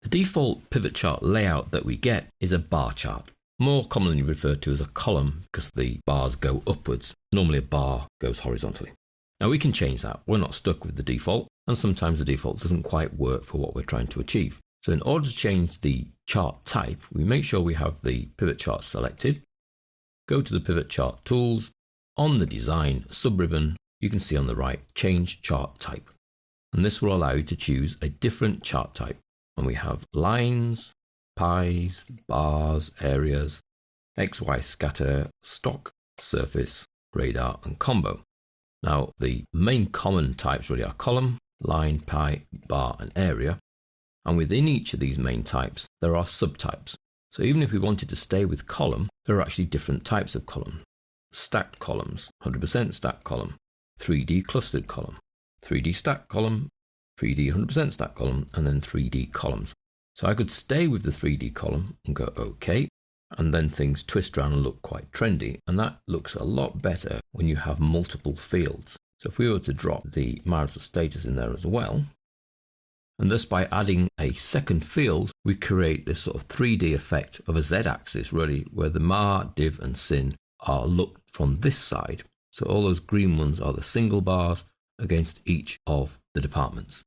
The default pivot chart layout that we get is a bar chart, more commonly referred to as a column because the bars go upwards. Normally a bar goes horizontally. Now we can change that. We're not stuck with the default, and sometimes the default doesn't quite work for what we're trying to achieve. So in order to change the chart type, we make sure we have the pivot chart selected. Go to the pivot chart tools. On the design sub-ribbon, you can see on the right, change chart type. And this will allow you to choose a different chart type. And we have lines, pies, bars, areas, XY scatter, stock, surface, radar, and combo. Now, the main common types really are column, line, pie, bar, and area. And within each of these main types, there are subtypes. So even if we wanted to stay with column, there are actually different types of column. Stacked columns, 100% stacked column, 3D clustered column, 3D stacked column, 3D 100% stacked column, and then 3D columns. So I could stay with the 3D column and go OK, and then things twist around and look quite trendy, and that looks a lot better when you have multiple fields. So if we were to drop the marital status in there as well, and thus by adding a second field, we create this sort of 3D effect of a Z-axis really, where the mar, div, and sin are looked from this side. So all those green ones are the single bars against each of the departments.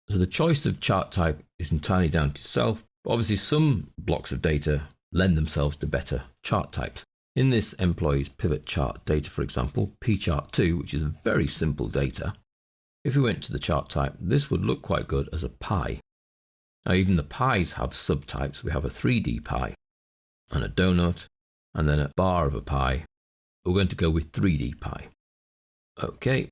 So the choice of chart type is entirely down to yourself. But obviously some blocks of data lend themselves to better chart types. In this employee's pivot chart data, for example, PChart2, which is a very simple data, if we went to the chart type, this would look quite good as a pie. Now even the pies have subtypes. We have a 3D pie and a donut and then a bar of a pie. We're going to go with 3D pie. Okay.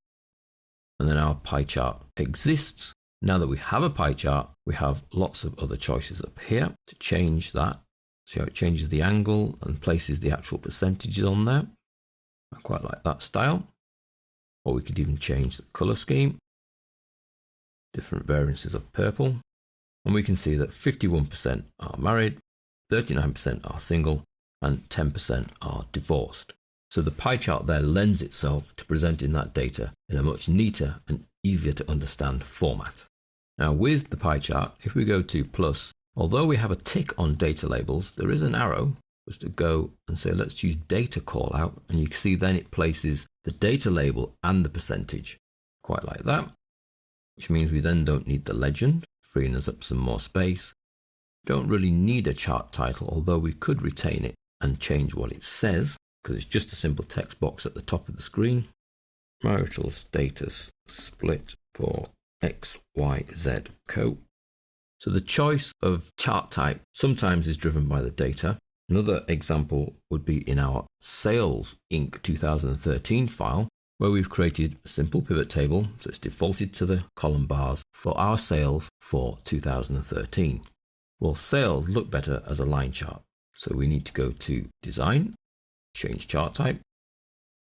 And then our pie chart exists. Now that we have a pie chart, we have lots of other choices up here to change that. See how it changes the angle and places the actual percentages on there. I quite like that style. Or we could even change the color scheme. Different variances of purple. And we can see that 51% are married, 39% are single, and 10% are divorced. So the pie chart there lends itself to presenting that data in a much neater and easier to understand format. Now with the pie chart, if we go to plus, although we have a tick on data labels, there is an arrow for us to go and say, let's choose data call out. And you can see then it places the data label and the percentage, quite like that, which means we then don't need the legend, freeing us up some more space. We don't really need a chart title, although we could retain it and change what it says, because it's just a simple text box at the top of the screen. Marital status split for XYZ Co. So the choice of chart type sometimes is driven by the data. Another example would be in our Sales Inc. 2013 file, where we've created a simple pivot table, so it's defaulted to the column bars for our sales for 2013. Well, sales look better as a line chart, so we need to go to Design, change chart type,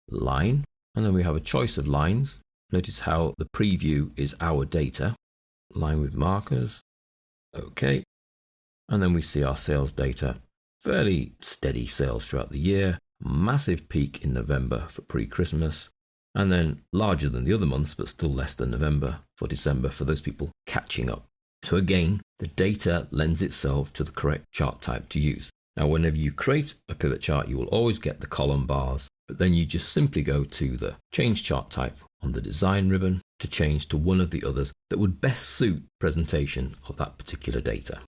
line, and then we have a choice of lines. Notice how the preview is our data, line with markers, okay, and then we see our sales data, fairly steady sales throughout the year, massive peak in November for pre-Christmas, and then larger than the other months, but still less than November for December for those people catching up. So again, the data lends itself to the correct chart type to use. Now, whenever you create a pivot chart, you will always get the column bars, but then you just simply go to the change chart type on the design ribbon to change to one of the others that would best suit presentation of that particular data.